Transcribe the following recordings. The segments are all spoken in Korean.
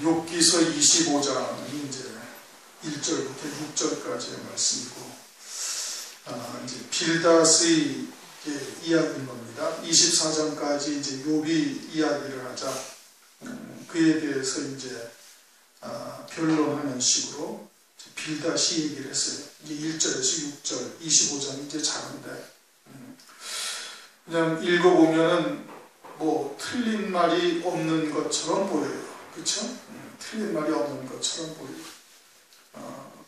욥기서 25장은 이제 1절부터 6절까지의 말씀이고, 이제 빌닷의 이야기인 겁니다. 24장까지 이제 욥이 이야기를 하자 그에 대해서 이제 변론하는 식으로 빌닷이 얘기를 했어요. 이제 1절에서 6절, 25장이 이제 작은데, 그냥 읽어보면은 뭐 틀린 말이 없는 것처럼 보여요. 그렇죠? 틀린 말이 없는 것처럼 보여요.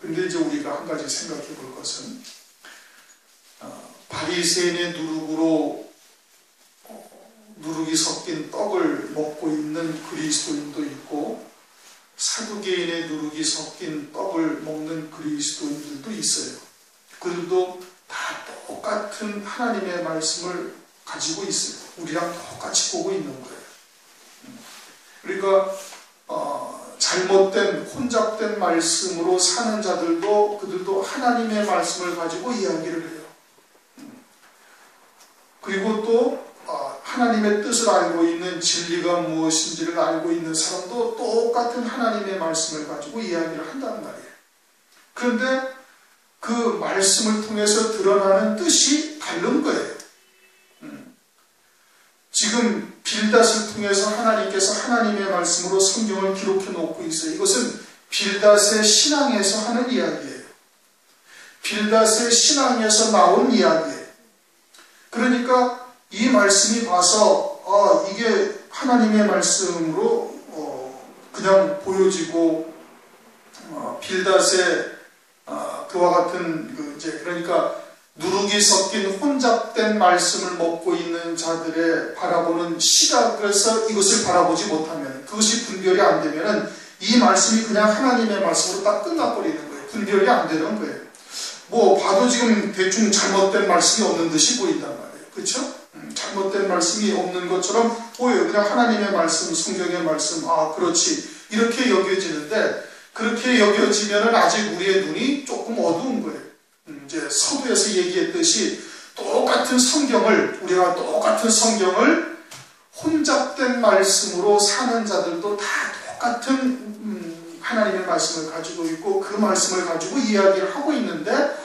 근데 이제 우리가 한 가지 생각해 볼 것은, 바리새인의 누룩이 섞인 떡을 먹고 있는 그리스도인도 있고, 사두개인의 누룩이 섞인 떡을 먹는 그리스도인들도 있어요. 그들도 다 똑같은 하나님의 말씀을 가지고 있어요. 우리랑 똑같이 보고 있는 거예요. 그러니까 잘못된 혼잡된 말씀으로 사는 자들도 그들도 하나님의 말씀을 가지고 이야기를 해요. 그리고 또 하나님의 뜻을 알고 있는, 진리가 무엇인지를 알고 있는 사람도 똑같은 하나님의 말씀을 가지고 이야기를 한단 말이에요. 그런데 그 말씀을 통해서 드러나는 뜻이 다른 거예요. 지금 빌닷을 통해서 하나님께서 하나님의 말씀으로 성경을 기록해 놓고 있어요. 이것은 빌닷의 신앙에서 하는 이야기예요. 빌닷의 신앙에서 나온 이야기예요. 그러니까 이 말씀이 봐서 이게 하나님의 말씀으로 그냥 보여지고, 빌닷의 그와 같은 그러니까 누룩이 섞인 혼잡된 말씀을 먹고 있는 자들의 바라보는 시각에서 이것을 바라보지 못하면, 그것이 분별이 안 되면은 이 말씀이 그냥 하나님의 말씀으로 딱 끝나버리는 거예요. 분별이 안 되는 거예요. 뭐 봐도 지금 대충 잘못된 말씀이 없는 듯이 보인단 말이에요. 그렇죠? 잘못된 말씀이 없는 것처럼 보여요. 그냥 하나님의 말씀, 성경의 말씀, 그렇지, 이렇게 여겨지는데, 그렇게 여겨지면은 아직 우리의 눈이 조금 어두운 거예요. 이제 서두에서 얘기했듯이 우리가 똑같은 성경을 혼잡된 말씀으로 사는 자들도 다 똑같은 하나님의 말씀을 가지고 있고, 그 말씀을 가지고 이야기를 하고 있는데,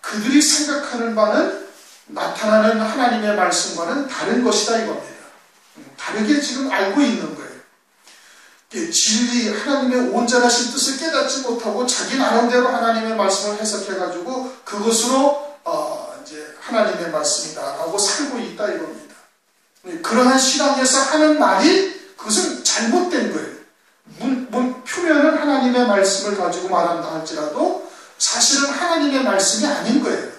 그들이 생각하는 바는 나타나는 하나님의 말씀과는 다른 것이다 이겁니다. 다르게 지금 알고 있는 거예요. 진리, 하나님의 온전하신 뜻을 깨닫지 못하고 자기 나름대로 하나님의 말씀을 해석해가지고 그것으로 이제 하나님의 말씀이다라고 살고 있다 이겁니다. 그러한 신앙에서 하는 말이 그것은 잘못된 거예요. 표면은 하나님의 말씀을 가지고 말한다 할지라도 사실은 하나님의 말씀이 아닌 거예요.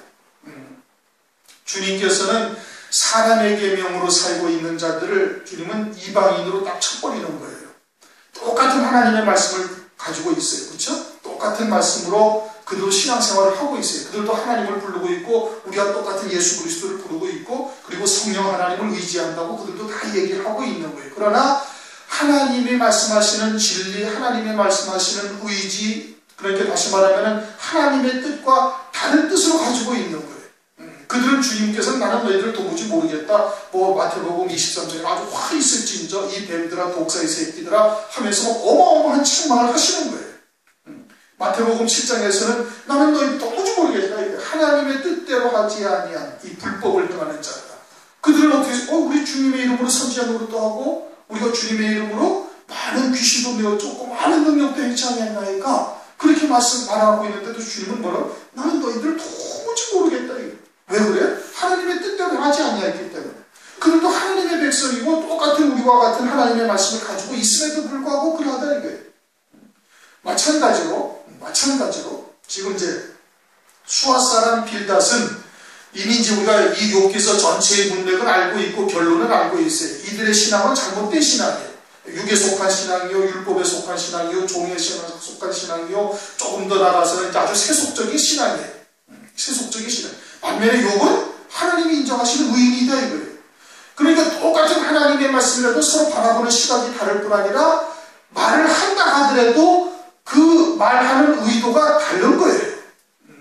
주님께서는 사람의 계명으로 살고 있는 자들을 주님은 이방인으로 딱 쳐버리는 거예요. 똑같은 하나님의 말씀을 가지고 있어요. 그렇죠? 똑같은 말씀으로 그들도 신앙생활을 하고 있어요. 그들도 하나님을 부르고 있고, 우리가 똑같은 예수 그리스도를 부르고 있고, 그리고 성령 하나님을 의지한다고 그들도 다 얘기를 하고 있는 거예요. 그러나 하나님이 말씀하시는 진리, 하나님이 말씀하시는 의지, 그렇게 다시 말하면 하나님의 뜻과 다른 뜻으로 가지고 있는 거예요. 그들은 주님께서는 나는 너희들을 도무지 모르겠다. 마태복음 23장에 아주 화 있을진저 이 뱀들아 독사의 새끼들아 하면서 어마어마한 책망을 하시는 거예요. 마태복음 7장에서는 나는 너희들 도무지 모르겠다. 하나님의 뜻대로 하지 아니한 이 불법을 행하는 자다. 그들은 어떻게 해서 우리 주님의 이름으로 선지자 노릇도 하고, 우리가 주님의 이름으로 많은 귀신도 내어 쫓고 많은 능력도 행치 아니하나이까 그렇게 말하고 있는데도 주님은 뭐라고? 나는 너희들을 도무지 모르겠다. 왜 그래? 하나님의 뜻대로 하지 아니했기 때문에. 그들도 하나님의 백성이고 똑같은 우리와 같은 하나님의 말씀을 가지고 있음에도 불구하고 그러하다 이거예요. 마찬가지로 지금 이제 수아 사람 빌닷은 이미 이제 우리가 이 욥기서 전체의 문맥을 알고 있고 결론을 알고 있어요. 이들의 신앙은 잘못된 신앙이에요. 육에 속한 신앙이요, 율법에 속한 신앙이요, 종에 속한 신앙이요, 조금 더 나가서는 아주 세속적인 신앙이에요. 세속적인 신앙. 반면에 욥은 하나님이 인정하시는 의인이다 이거예요. 그러니까 똑같은 하나님의 말씀이라도 서로 바라보는 시각이 다를 뿐 아니라 말을 한다 하더라도 그 말하는 의도가 다른 거예요.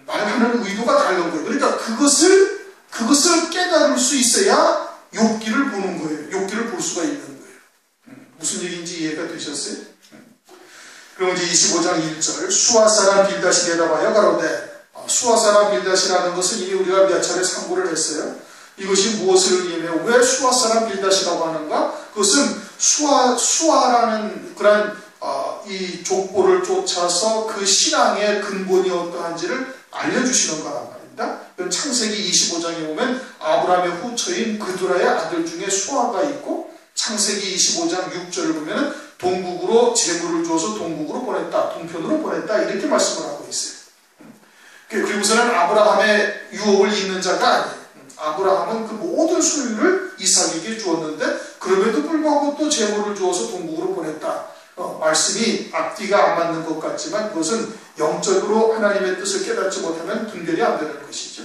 말하는 의도가 다른 거예요. 그러니까 그것을 깨달을 수 있어야 욥기를 보는 거예요. 욥기를 볼 수가 있는 거예요. 무슨 얘기인지 이해가 되셨어요? 그리고 이제 25장 1절 수아 사람 빌닷이 대답하여 가로되, 수아 사람 빌닷이라는 것은 이미 우리가 몇 차례 상고를 했어요. 이것이 무엇을 의미해요? 왜 수아 사람 빌닷이라고 하는가? 그것은 수아라는 그런 이 족보를 쫓아서 그 신앙의 근본이 어떠한지를 알려주시는 거란 말입니다. 창세기 25장에 보면 아브라함의 후처인 그두라의 아들 중에 수아가 있고, 창세기 25장 6절을 보면 동국으로 재물을 주어서 동국으로 보냈다, 동편으로 보냈다, 이렇게 말씀을 하고 있어요. 그리고서는 아브라함의 유업을 잇는 자가 아니에요. 아브라함은 그 모든 소유를 이삭에게 주었는데 그럼에도 불구하고 또 재물을 주어서 동국으로 보냈다. 말씀이 앞뒤가 안 맞는 것 같지만 그것은 영적으로 하나님의 뜻을 깨닫지 못하면 분별이 안 되는 것이죠.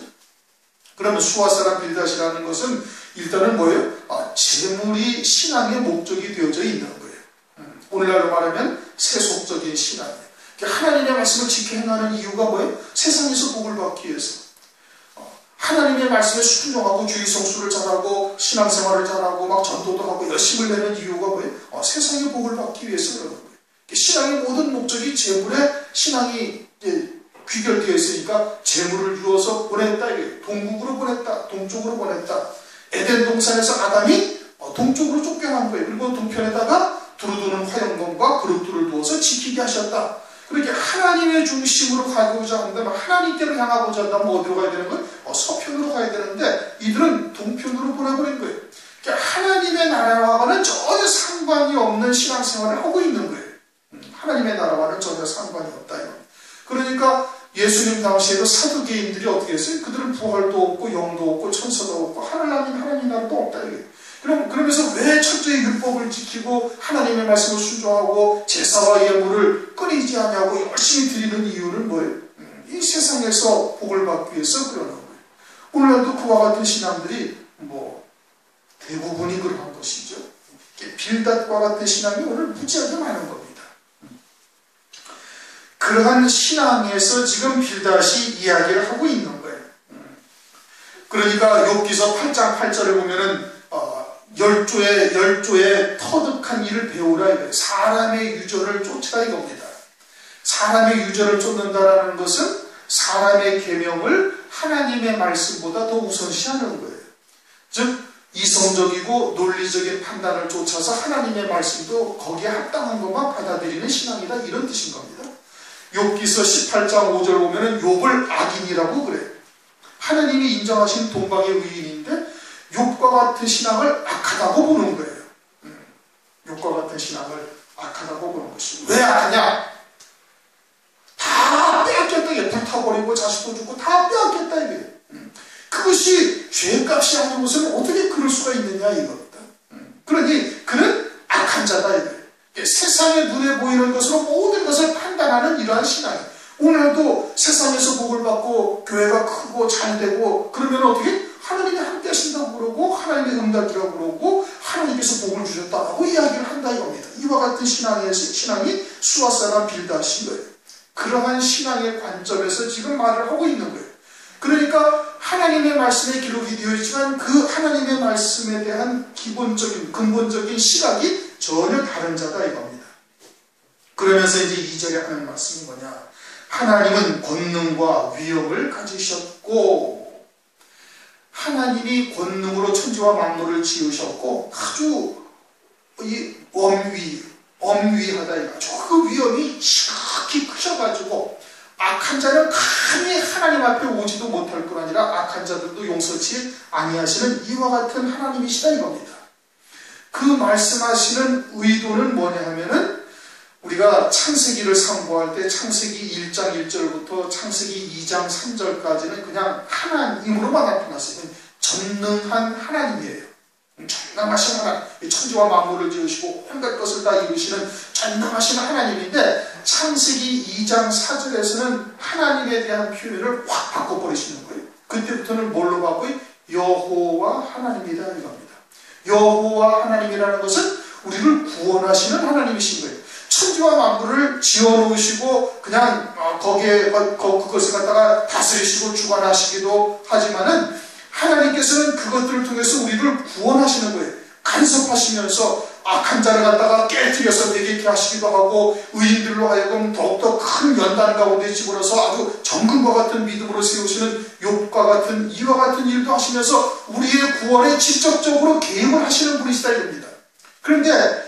그러면 수아 사람 빌닷이라는 것은 일단은 뭐예요? 재물이 신앙의 목적이 되어져 있는 거예요. 오늘날로 말하면 세속적인 신앙이에요. 하나님의 말씀을 지켜 행하는 이유가 뭐예요? 세상에서 복을 받기 위해서. 하나님의 말씀에 순종하고 주의 성수를 잘하고 신앙생활을 잘하고 막 전도도 하고 열심을 내는 이유가 뭐예요? 세상의 복을 받기 위해서 그러는 거예요. 신앙의 모든 목적이 재물에 신앙이 귀결되어 있으니까 재물을 주어서 보냈다, 동국으로 보냈다, 동쪽으로 보냈다. 에덴 동산에서 아담이 동쪽으로 쫓겨난 거예요. 그리고 동편에다가 두루두는 화영검과 그릇들을 두어서 지키게 하셨다. 그렇게 하나님의 중심으로 가고자 한다면, 하나님께로 향하고자 한다면 어디로 가야 되는 거예요? 서편으로 가야 되는데 이들은 동편으로 보내버린 거예요. 그러니까 하나님의 나라와는 전혀 상관이 없는 신앙생활을 하고 있는 거예요. 하나님의 나라와는 전혀 상관이 없다. 그러니까 예수님 당시에도 사두개인들이 어떻게 했어요? 그들은 부활도 없고 영도 없고 천사도 없고 하나님 나라도 없다. 그러면서 왜 철저히 율법을 지키고 하나님의 말씀을 순종하고 제사와 예물을 끊이지 않냐고 열심히 드리는 이유는 뭐예요? 이 세상에서 복을 받기 위해서 그러는 거예요. 오늘날도 그와 같은 신앙들이 대부분이 그러한 것이죠. 빌닷과 같은 신앙이 오늘 무지하게 많은 겁니다. 그러한 신앙에서 지금 빌닷이 이야기를 하고 있는 거예요. 그러니까 욥기서 8장 8절을 보면은 열조의 터득한 일을 배우라 이거예요. 사람의 유전을 쫓으라 이겁니다. 사람의 유전을 쫓는다라는 것은 사람의 계명을 하나님의 말씀보다 더 우선시하는 거예요. 즉 이성적이고 논리적인 판단을 쫓아서 하나님의 말씀도 거기에 합당한 것만 받아들이는 신앙이다, 이런 뜻인 겁니다. 욥기서 18장 5절 보면은 욥을 악인이라고 그래요. 하나님이 인정하신 동방의 의인인데 욥과 같은 신앙을 악하다고 보는 거예요. 욥과 같은 신앙을 악하다고 보는 것이죠. 왜 악하냐? 다 빼앗겼다. 불타버리고 자식도 죽고 다 빼앗겼다. 이게. 그것이 죄값이 아닌 것은 어떻게 그럴 수가 있느냐 이겁니다. 그러니 그는 악한 자다. 이게. 세상의 눈에 보이는 것으로 모든 것을 판단하는 이러한 신앙이에요. 오늘도 세상에서 복을 받고 교회가 크고 잘 되고 그러면 어떻게? 하나님이 함께 하신다고 그러고 하나님의 응답이라고 그러고 하나님께서 복을 주셨다고 이야기를 한다 이겁니다. 이와 같은 신앙이 수아 사람 빌닷인 거예요. 그러한 신앙의 관점에서 지금 말을 하고 있는 거예요. 그러니까 하나님의 말씀에 기록이 되어 있지만 그 하나님의 말씀에 대한 기본적인 근본적인 시각이 전혀 다른 자다 이겁니다. 그러면서 이제 2절에 하는 말씀이 뭐냐? 하나님은 권능과 위엄을 가지셨고, 하나님이 권능으로 천지와 만물을 지으셨고 아주 엄위하다 이거죠. 그 위엄이 지극히 크셔가지고 악한 자는 감히 하나님 앞에 오지도 못할 뿐 아니라 악한 자들도 용서치 아니하시는 이와 같은 하나님이시다 이겁니다. 그 말씀하시는 의도는 뭐냐 하면은 우리가 창세기를 상고할 때 창세기 1장 1절부터 창세기 2장 3절까지는 그냥 하나님으로만 나타났어요. 전능한 하나님이에요. 전능하신 하나님, 천지와 만물을 지으시고 온갖 것을 다 이루시는 전능하신 하나님인데 창세기 2장 4절에서는 하나님에 대한 표현을 확 바꿔버리시는 거예요. 그때부터는 뭘로 바꿔요? 여호와 하나님이다 이겁니다. 여호와 하나님이라는 것은 우리를 구원하시는 하나님이신 거예요. 천지와 만물을 지어놓으시고 그냥 거기에 그것을 갖다가 다스리시고 주관하시기도 하지만은 하나님께서는 그것들을 통해서 우리를 구원하시는 거예요. 간섭하시면서 악한 자를 갖다가 깨뜨려서 되게 하시기도 하고 의인들로 하여금 더욱더 큰 연단 가운데 집어넣어서 아주 정금과 같은 믿음으로 세우시는 욥과 같은 이와 같은 일도 하시면서 우리의 구원에 직접적으로 개입을 하시는 분이시다 이겁니다. 그런데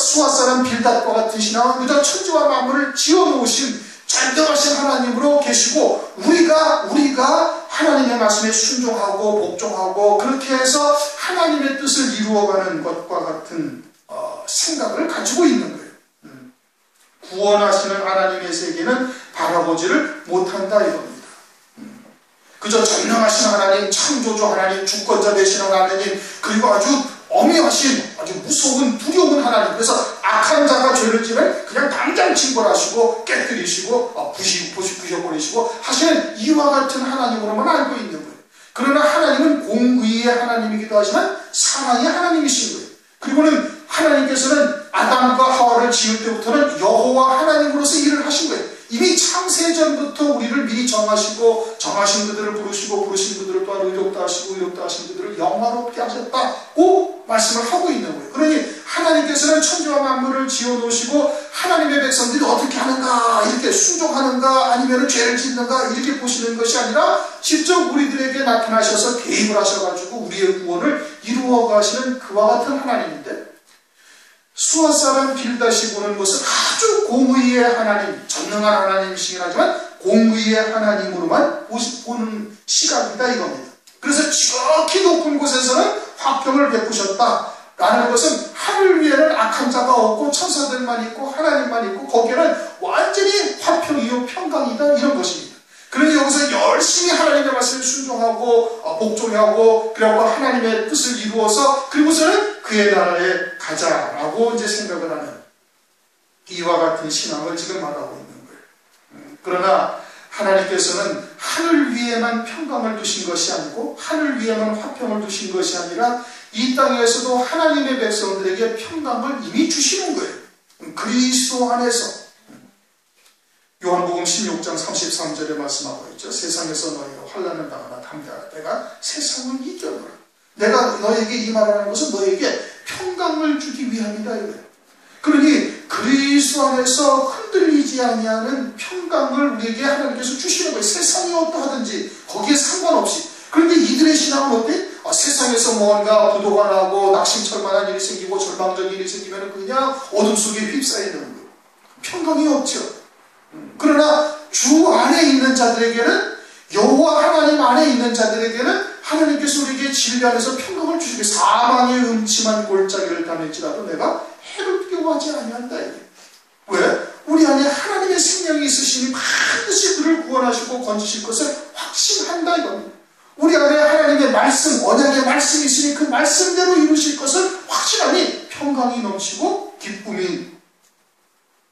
수아 사람 빌닷과 같은 신앙은 그저 천지와 만물을 지어놓으신 전능하신 하나님으로 계시고 우리가 하나님의 말씀에 순종하고 복종하고 그렇게 해서 하나님의 뜻을 이루어가는 것과 같은 생각을 가지고 있는 거예요. 구원하시는 하나님의 세계는 바라보지를 못한다 이겁니다. 그저 전능하신 하나님, 창조주 하나님, 주권자 되시는 하나님, 그리고 아주 엄해하신 아주 무서운 두려운 하나님. 그래서 악한 자가 죄를 지면 그냥 당장 징벌하시고 깨뜨리시고 부셔버리시고 하시는 이와 같은 하나님으로만 알고 있는 거예요. 그러나 하나님은 공의의 하나님이기도 하지만 사랑의 하나님이신 거예요. 그리고는 하나님께서는 아담과 하와를 지을 때부터는 여호와 하나님으로서 일을 하신 거예요. 이미 창세전부터 우리를 미리 정하시고 정하신 그들을 부르시고 부르신 그들을 또한 의롭다 하시고 의롭다 하신 그들을 영화롭게 하셨다고 말씀을 하고 있는 거예요. 그러니 하나님께서는 천지와 만물을 지어놓으시고 하나님의 백성들이 어떻게 하는가, 이렇게 순종하는가 아니면 죄를 짓는가 이렇게 보시는 것이 아니라 직접 우리들에게 나타나셔서 개입을 하셔가지고 우리의 구원을 이루어 가시는 그와 같은 하나님인데, 수아 사람 빌닷이 보는 것은 아주 공의의 하나님, 전능한 하나님이시긴 하지만 공의의 하나님으로만 보는 시각이다 이겁니다. 그래서 지극히 높은 곳에서는 화평을 베푸셨다라는 것은 하늘 위에는 악한 자가 없고 천사들만 있고 하나님만 있고 거기에는 완전히 화평이요 평강이다 이런 것입니다. 그러니 여기서 열심히 하나님의 말씀을 순종하고 복종하고 그리고 하나님의 뜻을 이루어서 그리고서는 그의 나라에 가자라고 이제 생각을 하는 이와 같은 신앙을 지금 말하고 있는 거예요. 그러나 하나님께서는 하늘 위에만 평강을 두신 것이 아니고 하늘 위에만 화평을 두신 것이 아니라 이 땅에서도 하나님의 백성들에게 평강을 이미 주시는 거예요. 그리스도 안에서. 요한복음 16장 33절에 말씀하고 있죠. 세상에서 너희가 환난을 당하나 담대하라. 내가 세상을 이겨노라. 내가 너에게 이 말하는 것은 너에게 평강을 주기 위함이다 이거예요. 그러니 그리스도 안에서 흔들리지 아니하는 평강을 우리에게 하나님께서 주시는 거예요. 세상이 어떠하든지 거기에 상관없이. 그런데 이들의 신앙은 어때? 세상에서 뭔가 부도가 나고 낙심철만한 일이 생기고 절망적인 일이 생기면 그냥 어둠 속에 휩싸이는 거예요. 평강이 없죠. 그러나 주 안에 있는 자들에게는, 여호와 하나님 안에 있는 자들에게는 하나님께서 우리에게 진리 안에서 평강을 주시고 사망의 음침한 골짜기를 다닐지라도 내가 해를 두려워하지 아니한다. 왜? 우리 안에 하나님의 생명이 있으시니 반드시 그를 구원하시고 건지실 것을 확신한다 이겁니다. 우리 안에 하나님의 말씀, 언약의 말씀이 있으니 그 말씀대로 이루실 것을 확신하니 평강이 넘치고 기쁨이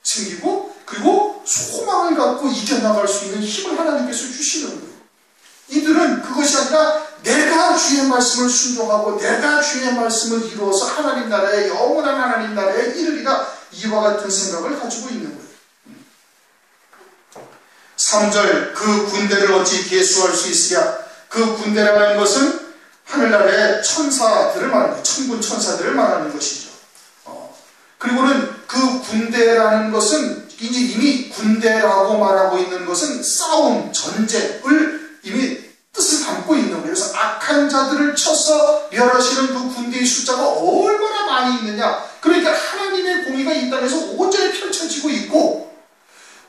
생기고 그리고 소망을 갖고 이겨나갈 수 있는 힘을 하나님께서 주시는 거예요. 이들은 그것이 아니라 내가 주의 말씀을 순종하고 내가 주의 말씀을 이루어서 하나님 나라의 영원한 하나님 나라에 이르리라, 이와 같은 생각을 가지고 있는 거예요. 3절 그 군대를 어찌 계수할 수 있으랴. 그 군대라는 것은 하늘나라의 천사들을 말하는 거예요. 천군 천사들을 말하는 것이죠. 그리고는 그 군대라는 것은 이미 군대라고 말하고 있는 것은 싸움, 전쟁을 이미 뜻을 담고 있는 거예요. 그래서 악한 자들을 쳐서 멸하시는 그 군대의 숫자가 얼마나 많이 있느냐. 그러니까 하나님의 공의가 이 땅에서 온전히 펼쳐지고 있고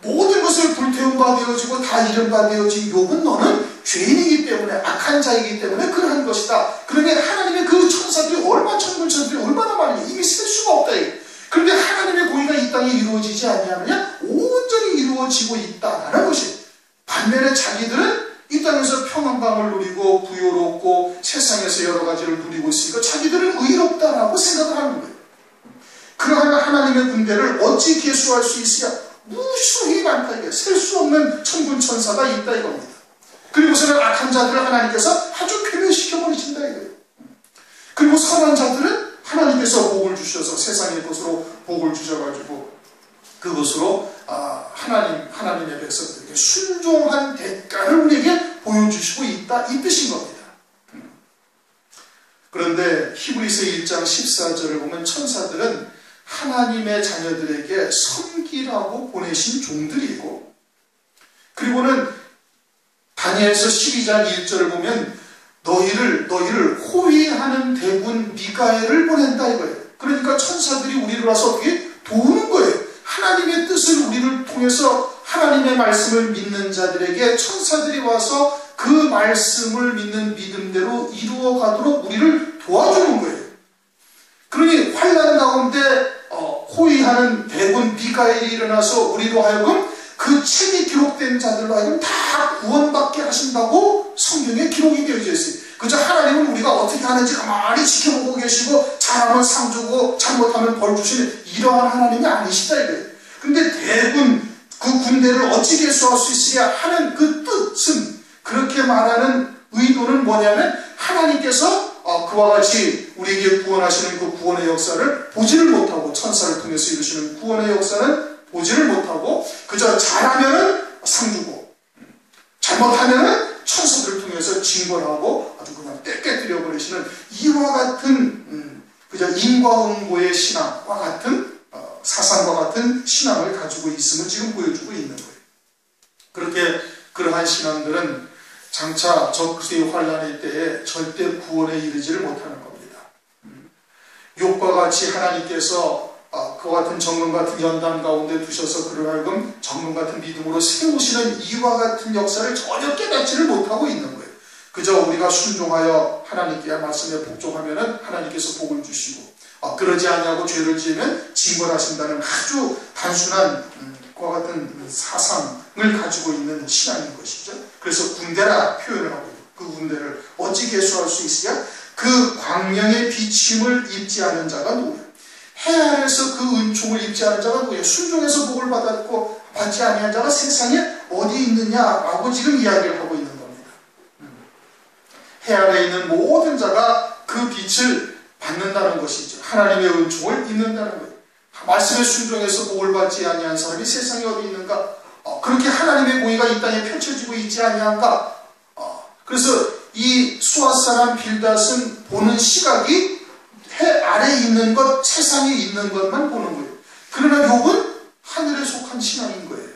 모든 것을 불태운 바 되어지고 다 잃은 바 되어진 욥은 너는 죄인이기 때문에 악한 자이기 때문에 그러한 것이다. 그러니 하나님의 그 천사들이 천군 천사들이 얼마나 많이 이미 셀 수가 없다. 그런데 하나님의 공의가 이 땅에 이루어지지 아니하느냐? 온전히 이루어지고 있다라는 것이. 반면에 자기들은 이 땅에서 평안감을 누리고 부유롭고 세상에서 여러 가지를 누리고 있으니까 자기들은 의롭다라고 생각을 하는 거예요. 그러한 하나님의 군대를 어찌 계수할 수 있으랴? 무수히 많다 이게. 셀 수 없는 천군 천사가 있다 이겁니다. 그리고서는 악한 자들을 하나님께서 아주 괴멸시켜 버리신다 이거예요. 그리고 선한 자들은 하나님께서 복을 주셔서 세상의 것으로 복을 주셔가지고 그것으로 하나님의 백성들에게 순종한 대가를 우리에게 보여주시고 있다 이 뜻인 겁니다. 그런데 히브리 히브리서 1장 14절을 보면 천사들은 하나님의 자녀들에게 섬기라고 보내신 종들이고, 그리고는 다니엘서 12장 1절을 보면 너희를 호위하는 대군 미가엘을 보낸다 이거예요. 그러니까 천사들이 우리를 와서 어떻게 도우는 거예요. 하나님의 뜻을 우리를 통해서 하나님의 말씀을 믿는 자들에게 천사들이 와서 그 말씀을 믿는 믿음대로 이루어 가도록 우리를 도와주는 거예요. 그러니 환난 가운데 호위하는 대군 미가엘이 일어나서 우리로 하여금 그 책이 기록된 자들로 하여금 다 구원받게 하신다고 성경에 기록이 되어져 있어요. 그저 하나님은 우리가 어떻게 하는지 가만히 지켜보고 계시고 잘하면 상 주고 잘못하면 벌 주시는 이러한 하나님이 아니시다 이거예요. 근데 대군 그 군대를 어찌 계수할 수 있으랴 하는 그 뜻은, 그렇게 말하는 의도는 뭐냐면 하나님께서 그와 같이 우리에게 구원하시는 그 구원의 역사를 보지를 못하고, 천사를 통해서 이루시는 구원의 역사는 보지를 못하고 그저 잘하면은 상 주고 잘못하면은 천사들을 통해서 징벌하고 아주 그냥 깨뜨려 버리시는 이와 같은 그저 인과응보의 신앙과 같은 사상과 같은 신앙을 가지고 있음을 지금 보여주고 있는 거예요. 그렇게 그러한 신앙들은 장차 적그리스도의 환난의 때에 절대 구원에 이르지를 못하는 겁니다. 욥과 같이 하나님께서 그와 같은 정금 같은 연단 가운데 두셔서 그를 하여금 정금 같은 믿음으로 세우시는 이와 같은 역사를 전혀 깨닫지를 못하고 있는 거예요. 그저 우리가 순종하여 하나님께 말씀에 복종하면 하나님께서 복을 주시고, 그러지 아니하고 죄를 지으면 징벌하신다는 아주 단순한 그와 같은 사상을 가지고 있는 신앙인 것이죠. 그래서 군대라 표현을 하고 있고, 그 군대를 어찌 계수할 수 있으랴? 그 광명의 비침을 입지 않은 자가 누구냐? 해 아래에서 그 은총을 입지 않은 자가 누구냐? 순종해서 복을 받았고 받지 아니한 자가 세상에 어디 있느냐라고 지금 이야기를 하고 있는 겁니다. 해 아래에 있는 모든 자가 그 빛을 받는다는 것이죠. 하나님의 은총을 입는다는 거예요. 말씀에 순종해서 복을 받지 아니한 사람이 세상에 어디 있는가? 그렇게 하나님의 공의가 이 땅에 펼쳐지고 있지 아니한가? 그래서 이 수앗 사람 빌닷은 보는 시각이 해 아래에 있는 것, 세상에 있는 것만 보는 거예요. 그러나 욥은 하늘에 속한 신앙인 거예요.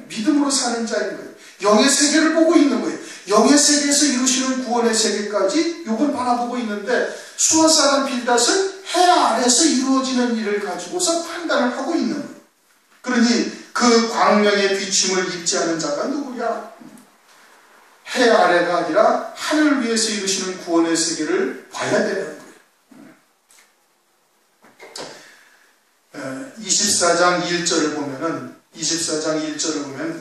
믿음으로 사는 자인 거예요. 영의 세계를 보고 있는 거예요. 영의 세계에서 이루시는 구원의 세계까지 욥은 바라보고 있는데, 수앗 사람 빌닷은 해 아래에서 이루어지는 일을 가지고서 판단을 하고 있는 거예요. 그러니 그 광명의 비침을 입지 않은 자가 누구냐? 해 아래가 아니라 하늘 위에서 이루시는 구원의 세계를 봐야 되는 거예요. 24장 1절을 보면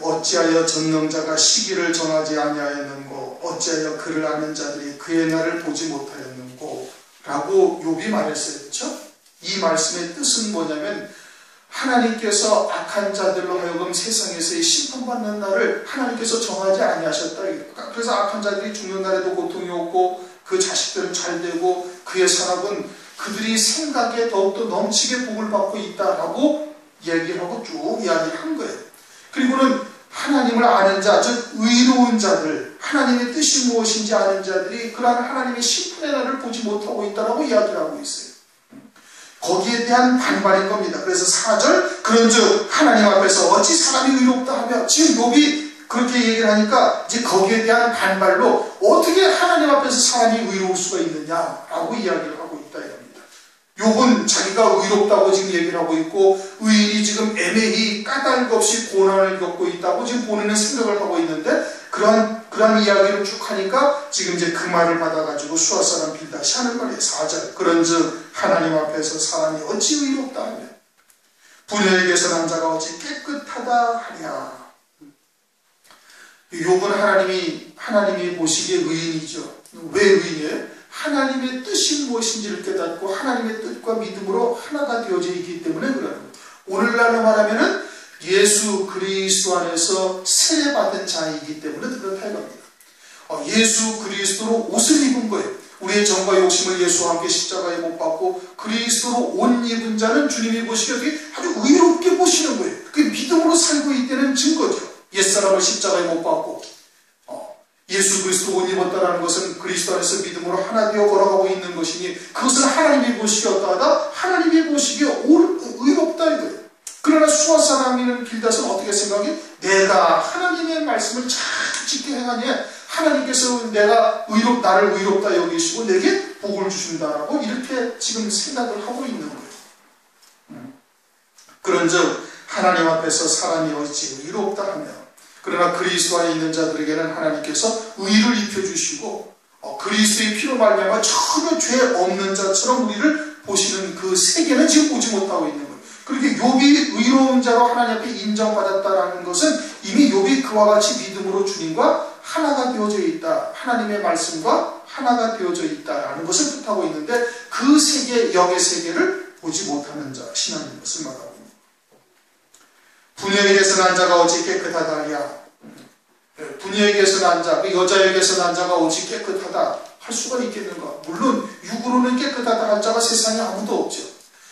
어찌하여 전능자가 시기를 정하지 아니하였는고, 어찌하여 그를 아는 자들이 그의 날을 보지 못하였는고 라고 욥이 말했어요. 그렇죠? 이 말씀의 뜻은 뭐냐면 하나님께서 악한 자들로 하여금 세상에서의 심판받는 날을 하나님께서 정하지 아니하셨다. 그래서 악한 자들이 죽는 날에도 고통이 없고 그 자식들은 잘 되고 그의 산업은 그들이 생각에 더욱더 넘치게 복을 받고 있다라고 얘기하고 쭉 이야기를 한 거예요. 그리고는 하나님을 아는 자, 즉 의로운 자들, 하나님의 뜻이 무엇인지 아는 자들이 그러한 하나님의 심판의 날을 보지 못하고 있다라고 이야기를 하고 있어요. 거기에 대한 반발인 겁니다. 그래서 4절, 그런즉 하나님 앞에서 어찌 사람이 의롭다 하며, 지금 욥이 그렇게 얘기를 하니까 이제 거기에 대한 반발로 어떻게 하나님 앞에서 사람이 의로울 수가 있느냐라고 이야기를 하고 있다 이겁니다. 욥은 자기가 의롭다고 지금 얘기를 하고 있고, 의인이 지금 애매히 까닭 없이 고난을 겪고 있다고 지금 본인은 생각을 하고 있는데, 그러한 이야기를 쭉 하니까 지금 이제 그 말을 받아가지고 수앗 사람 빌닷이 하는 말이에요. 4절, 그런즉 하나님 앞에서 사람이 어찌 의롭다 하며 분열에게서 난 자가 어찌 깨끗하다 하랴. 욥은 하나님이 보시기에 의인이죠. 왜 의인이에요? 하나님의 뜻이 무엇인지를 깨닫고 하나님의 뜻과 믿음으로 하나가 되어져 있기 때문에 그래요. 오늘날로 말하면은 예수 그리스도 안에서 세례받은 자이기 때문에 그렇다 이겁니다. 예수 그리스도로 옷을 입은 거예요. 우리의 정과 욕심을 예수와 함께 십자가에 못 박고 그리스도로 옷 입은 자는 주님이 보시기에 아주 의롭게 보시는 거예요. 그게 믿음으로 살고 있다는 증거죠. 옛사람을 십자가에 못 박고 예수 그리스도 옷 입었다라는 것은 그리스도 안에서 믿음으로 하나 되어 걸어가고 있는 것이니 그것은 하나님이 보시기에 어떠하다? 하나님이 보시기에 의롭다 이거예요. 그러나 수아 사람이는 빌닷은 어떻게 생각해? 내가 하나님의 말씀을 잘 지켜 행하니 하나님께서 나를 의롭다 여기시고 내게 복을 주신다라고 이렇게 지금 생각을 하고 있는 거예요. 그런즉 하나님 앞에서 사람이 어찌 의롭다 하며 그러나 그리스도 안에 있는 자들에게는 하나님께서 의를 입혀주시고 그리스도의 피로 말미암아 전혀 죄 없는 자처럼 우리를 보시는 그 세계는 지금 보지 못하고 있는 거예요. 그렇게 욥이 의로운 자로 하나님 앞에 인정받았다라는 것은 이미 욥이 그와 같이 믿음으로 주님과 하나가 되어져 있다. 하나님의 말씀과 하나가 되어져 있다라는 것을 뜻하고 있는데 그 세계, 영의 세계를 보지 못하는 자, 신앙인 것을 말하고 있습니다. 부녀에게서 난 자가 어찌 깨끗하다 하랴. 부녀에게서 난 자, 여자에게서 난 자가 어찌 깨끗하다 할 수가 있겠는가? 물론 육으로는 깨끗하다 할 자가 세상에 아무도 없죠.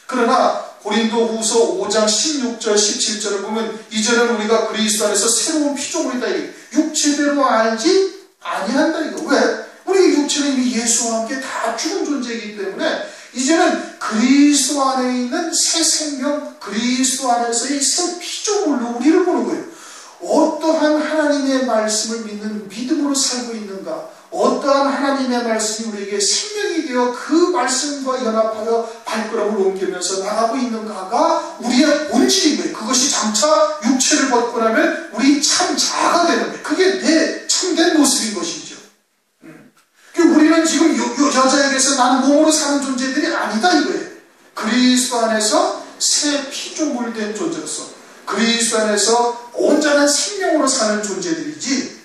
그러나 고린도후서 5장 16절 17절을 보면 이제는 우리가 그리스도 안에서 새로운 피조물이다. 육체대로 알지 아니한다 이거. 왜? 우리 육체는 이미 예수와 함께 다 죽은 존재이기 때문에 이제는 그리스도 안에 있는 새 생명, 그리스도 안에서의 새 피조물로 우리를 보는 거예요. 어떠한 하나님의 말씀을 믿는 믿음으로 살고 있는가? 어떠한 하나님의 말씀이 우리에게 생명이 되어 그 말씀과 연합하여 발걸음을 옮기면서 나가고 있는가가 우리의 본질인 거예요. 그것이 장차 육체를 벗고 나면 우리 참 자아가 되는 거예요. 그게 내 참된 모습인 것이죠. 우리는 지금 여자에게서 나는 몸으로 사는 존재들이 아니다 이거예요. 그리스도 안에서 새 피조물 된 존재로서 그리스도 안에서 온전한 생명으로 사는 존재들이지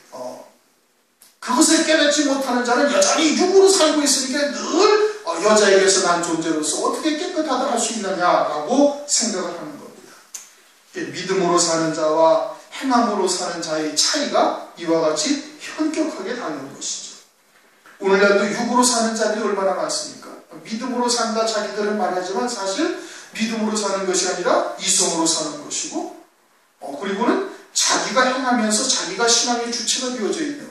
그것을 깨닫지 못하는 자는 여전히 육으로 살고 있으니까 늘 여자에게서 난 존재로서 어떻게 깨끗하다 할 수 있느냐라고 생각을 하는 겁니다. 믿음으로 사는 자와 행함으로 사는 자의 차이가 이와 같이 현격하게 다른 것이죠. 오늘날도 육으로 사는 자들이 얼마나 많습니까? 믿음으로 산다 자기들은 말하지만 사실 믿음으로 사는 것이 아니라 이성으로 사는 것이고 그리고는 자기가 행하면서 자기가 신앙의 주체가 되어져 있는 거예요.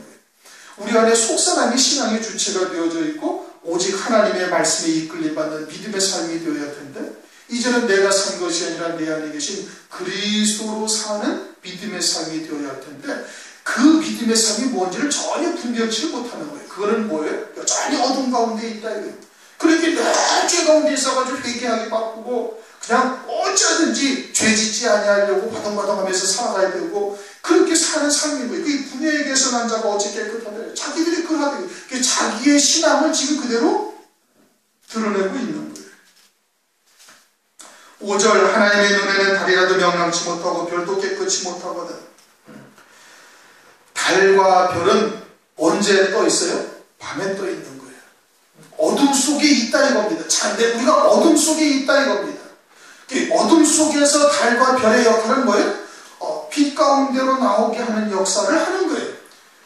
우리 안에 속사람이 신앙의 주체가 되어져 있고 오직 하나님의 말씀에 이끌림받는 믿음의 삶이 되어야 할 텐데 이제는 내가 산 것이 아니라 내 안에 계신 그리스도로 사는 믿음의 삶이 되어야 할 텐데 그 믿음의 삶이 뭔지를 전혀 분별치를 못하는 거예요. 그거는 뭐예요? 여전히 어둠 가운데 있다 이거예요. 그렇게 늘 죄 가운데 있어가지고 회개하기 바쁘고 그냥 어쩌든지 죄 짓지 아니하려고 바동바동하면서 살아가야 되고 그렇게 사는 삶인 거예요. 그 부녀에게서 난 자가 어찌 깨끗하다. 자기들이 그러하다. 자기의 신앙을 지금 그대로 드러내고 있는 거예요. 5절 하나님의 눈에는 달이라도 명랑치 못하고 별도 깨끗이 못하거든. 달과 별은 언제 떠 있어요? 밤에 떠 있는 거예요. 어둠 속에 있다 이겁니다. 우리가 어둠 속에 있다 이겁니다. 어둠 속에서 달과 별의 역할은 뭐예요? 빛 가운데로 나오게 하는 역사를 하는 거예요.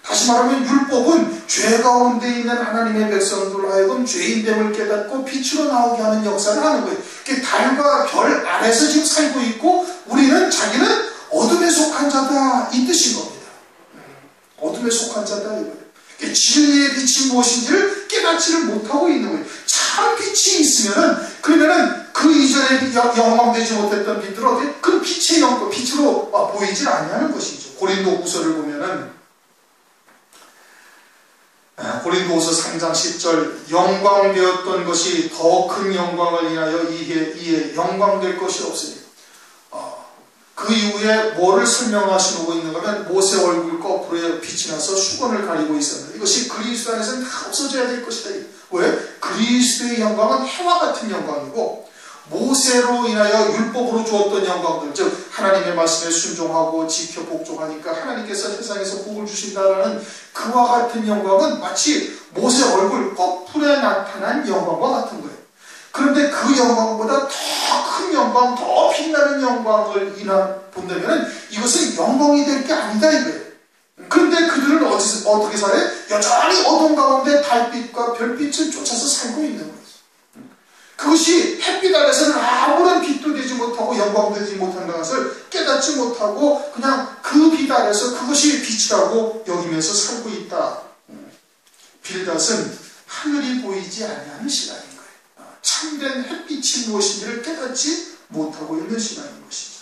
다시 말하면 율법은 죄 가운데 있는 하나님의 백성들로 하여금 죄인됨을 깨닫고 빛으로 나오게 하는 역사를 하는 거예요. 달과 별 안에서 지금 살고 있고 자기는 어둠에 속한 자다 이 뜻인 겁니다. 어둠에 속한 자다 이거예요. 진리의 빛이 무엇인지를 깨닫지를 못하고 있는 거예요. 참 빛이 그러면은 그 이전에 영광되지 못했던 빛들은 그 빛의 빛으로 보이질 아니하는 것이죠. 고린도후서를 보면은 고린도후서 3장 10절 영광되었던 것이 더 큰 영광을 인하여 이에 영광될 것이 없으니 그 이후에 뭐를 설명하시고 있는가 하면 모세 얼굴 거꾸로에 빛이 나서 수건을 가리고 있었는데 이것이 그리스도 안에서는 다 없어져야 될 것이다. 왜? 그리스도의 영광은 해와 같은 영광이고 모세로 인하여 율법으로 주었던 영광들, 즉 하나님의 말씀에 순종하고 지켜 복종하니까 하나님께서 세상에서 복을 주신다라는 그와 같은 영광은 마치 모세 얼굴 거꾸로에 나타난 영광과 같은 거예요. 그런데 그 영광보다 더 큰 영광, 더 빛나는 영광을 본다면 이것은 영광이 될 게 아니다 이거예요. 그런데 그들은 어떻게 살아요? 여전히 어둠 가운데 달빛과 별빛을 쫓아서 살고 있는 거예요. 그것이 햇빛 아래서는 아무런 빛도 되지 못하고 영광도 되지 못한다는 것을 깨닫지 못하고 그냥 그 빛 아래서 그것이 빛이라고 여기면서 살고 있다. 빌닷은 하늘이 보이지 아니하는 신앙인 거예요. 참된 햇빛이 무엇인지를 깨닫지 못하고 있는 신앙인 것이죠.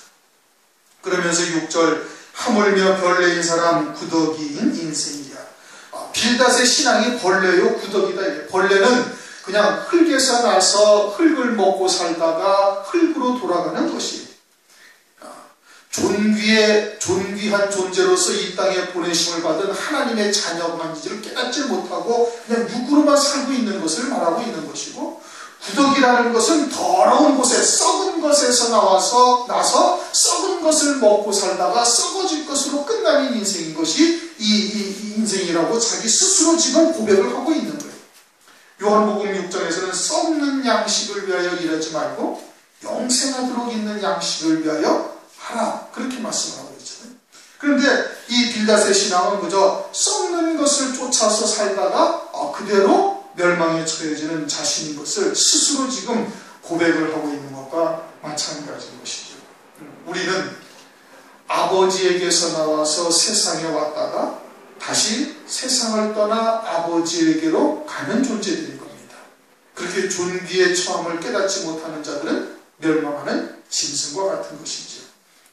그러면서 6절 하물며 벌레인 사람 구더기인 인생이야. 빌닷의 신앙이 벌레요 구더기다. 벌레는 그냥 흙에서 나서 흙을 먹고 살다가 흙으로 돌아가는 것이 존귀한 존재로서 이 땅에 보내심을 받은 하나님의 자녀만지를 깨닫지 못하고 그냥 육으로만 살고 있는 것을 말하고 있는 것이고, 구더기라는 것은 더러운 곳에 썩은 것에서 나서 썩은 것을 먹고 살다가 썩어질 것으로 끝나는 인생인 것이 이 인생이라고 자기 스스로 지금 고백을 하고 있는 거예요. 요한복음 6장에서는 썩는 양식을 위하여 일하지 말고 영생하도록 있는 양식을 위하여 하라, 그렇게 말씀하고 있잖아요. 그런데 이 빌닷의 신앙은 그저 썩는 것을 쫓아서 살다가 그대로 멸망에 처해지는 자신인 것을 스스로 지금 고백을 하고 있는 것과 마찬가지인 것이죠. 우리는 아버지에게서 나와서 세상에 왔다가 다시 세상을 떠나 아버지에게로 가는 존재들인 겁니다. 그렇게 존귀의 처함을 깨닫지 못하는 자들은 멸망하는 짐승과 같은 것이죠.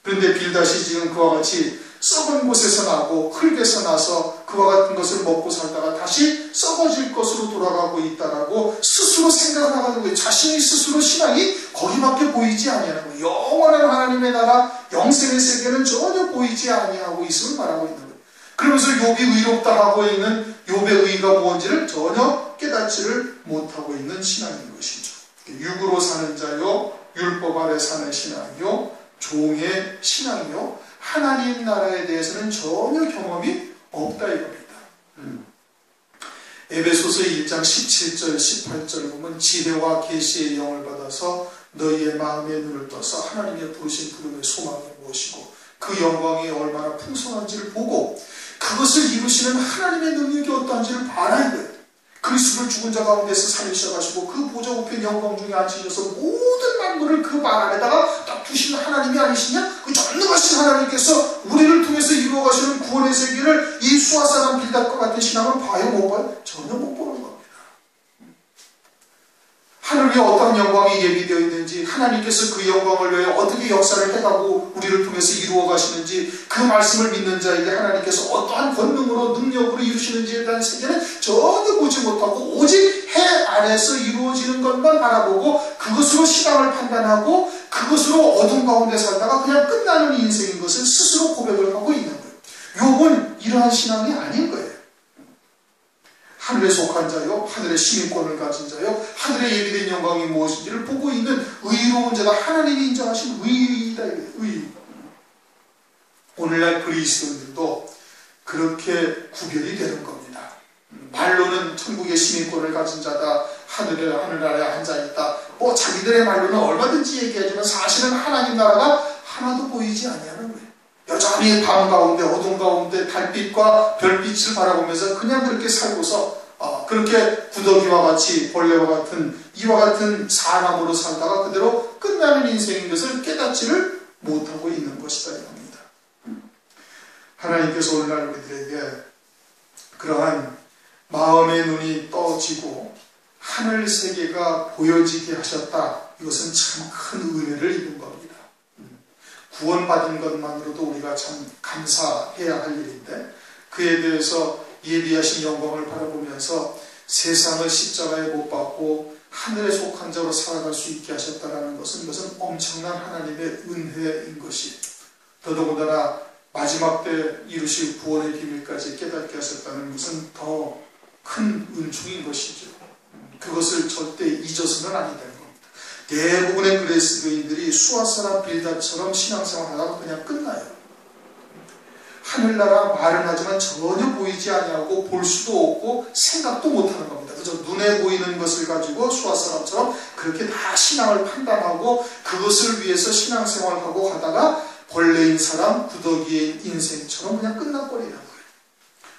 그런데 빌닷이 지금 그와 같이 썩은 곳에서 나고 흙에서 나서 그와 같은 것을 먹고 살다가 다시 썩어질 것으로 돌아가고 있다라고 스스로 생각하는 거예요. 자신이 스스로 신앙이 거기밖에 보이지 아니하는 거예요. 영원한 하나님의 나라 영생의 세계는 전혀 보이지 아니하고 있음을 말하고 있는 거예요. 그러면서 욥이 의롭다 하고 있는 욥의 의의가 뭔지를 전혀 깨닫지를 못하고 있는 신앙인 것이죠. 육으로 사는 자요, 율법 아래 사는 신앙이요, 종의 신앙이요, 하나님 나라에 대해서는 전혀 경험이 없다 이겁니다. 에베소서 1장 17절 18절 보면 지혜와 계시의 영을 받아서 너희의 마음의 눈을 떠서 하나님의 부르신 부름의 소망이 무엇이고 그 영광이 얼마나 풍성한지를 보고 그것을 이루시는 하나님의 능력이 어떠한지를 봐라 이거예요. 그리스도를 죽은 자 가운데서 살리셔가지고 그 보좌 우편 영광 중에 앉으셔서 모든 만물을 그 발 안에다가 딱 두신 하나님이 아니시냐? 그 전능하신 하나님께서 우리를 통해서 이루어가시는 구원의 세계를 이 수아사람 빌닷과 같은 신앙을 봐요 못 봐요? 전혀 못 보는 겁니다. 하늘 위에 어떤 영광이 예비되어 있는지, 하나님께서 그 영광을 위해 어떻게 역사를 해가고 우리를 통해서 이루어 가시는지, 그 말씀을 믿는 자에게 하나님께서 어떠한 권능으로 능력으로 이루시는지에 대한 세계는 전혀 보지 못하고 오직 해 안에서 이루어지는 것만 바라보고 그것으로 신앙을 판단하고 그것으로 어둠 가운데 살다가 그냥 끝나는 인생인 것을 스스로 고백을 하고 있는 거예요. 욥은 이러한 신앙이 아닌 거예요. 하늘에 속한 자요, 하늘의 시민권을 가진 자요, 하늘에 예비된 영광이 무엇인지를 보고 있는 의로운 자가 하나님이 인정하신 의이다. 의. 오늘날 그리스도인들도 그렇게 구별이 되는 겁니다. 말로는 천국의 시민권을 가진 자다, 하늘 아래 앉아있다, 자기들의 말로는 얼마든지 얘기하지만 사실은 하나님 나라가 하나도 보이지 아니하는 거예요. 여전히 밤 가운데 어둠 가운데 달빛과 별빛을 바라보면서 그냥 그렇게 살고서 그렇게 구더기와 같이 벌레와 같은 이와 같은 사람으로 살다가 그대로 끝나는 인생인 것을 깨닫지를 못하고 있는 것이다 이겁니다. 하나님께서 오늘날 우리들에게 그러한 마음의 눈이 떠지고 하늘 세계가 보여지게 하셨다. 이것은 참 큰 은혜를 입은 겁니다. 구원받은 것만으로도 우리가 참 감사해야 할 일인데 그에 대해서 예비하신 영광을 바라보면서 세상을 십자가에 못 박고 하늘에 속한 자로 살아갈 수 있게 하셨다는 것은 이것은 엄청난 하나님의 은혜인 것이, 더더군다나 마지막 때 이루실 구원의 비밀까지 깨닫게 하셨다는 것은 더 큰 은총인 것이죠. 그것을 절대 잊어서는 아니 되는 겁니다. 대부분의 그리스도인들이 수아사나 빌닷처럼 신앙생활 하다가 그냥 끝나요. 하늘나라 말은 하지만 전혀 보이지 아니하고 볼 수도 없고 생각도 못하는 겁니다. 그저 눈에 보이는 것을 가지고 수아사람처럼 그렇게 다 신앙을 판단하고 그것을 위해서 신앙생활하고 가다가 벌레인 사람, 구더기의 인생처럼 그냥 끝나버리는 거예요.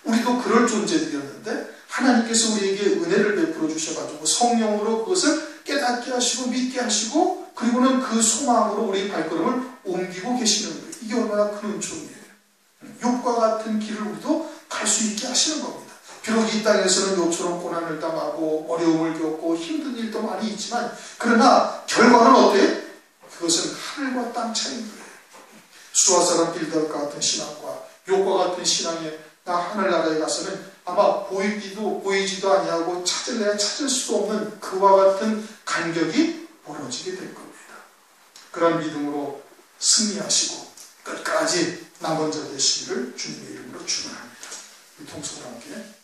우리도 그럴 존재들이었는데 하나님께서 우리에게 은혜를 베풀어 주셔가지고 성령으로 그것을 깨닫게 하시고 믿게 하시고 그리고는 그 소망으로 우리 발걸음을 옮기고 계시는 거예요. 이게 얼마나 큰 은총이에요. 욥과 같은 길을 우리도 갈 수 있게 하시는 겁니다. 비록 이 땅에서는 욥처럼 고난을 당하고 어려움을 겪고 힘든 일도 많이 있지만 그러나 결과는 어때? 그것은 하늘과 땅 차이인 거예요. 수아 사람 빌닷과 같은 신앙과 욥과 같은 신앙에 나 하늘나라에 가서는 아마 보이지도 아니하고 찾을래야 찾을 수 없는 그와 같은 간격이 벌어지게 될 겁니다. 그런 믿음으로 승리하시고 끝까지 남은 자 되시기를 주님의 이름으로 축원합니다. 이 통성으로 함께